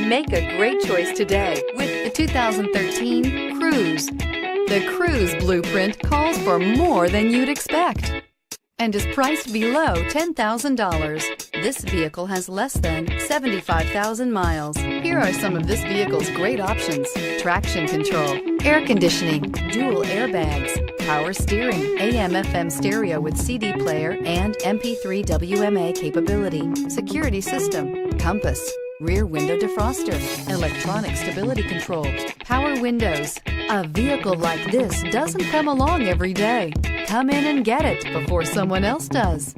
Make a great choice today with the 2013 Cruze. The Cruze blueprint calls for more than you'd expect and is priced below $10,000. This vehicle has less than 75,000 miles. Here are some of this vehicle's great options: traction control, air conditioning, dual airbags, power steering, AM/FM stereo with CD player and MP3 WMA capability, security system, compass, rear window defroster, electronic stability control, power windows. A vehicle like this doesn't come along every day. Come in and get it before someone else does.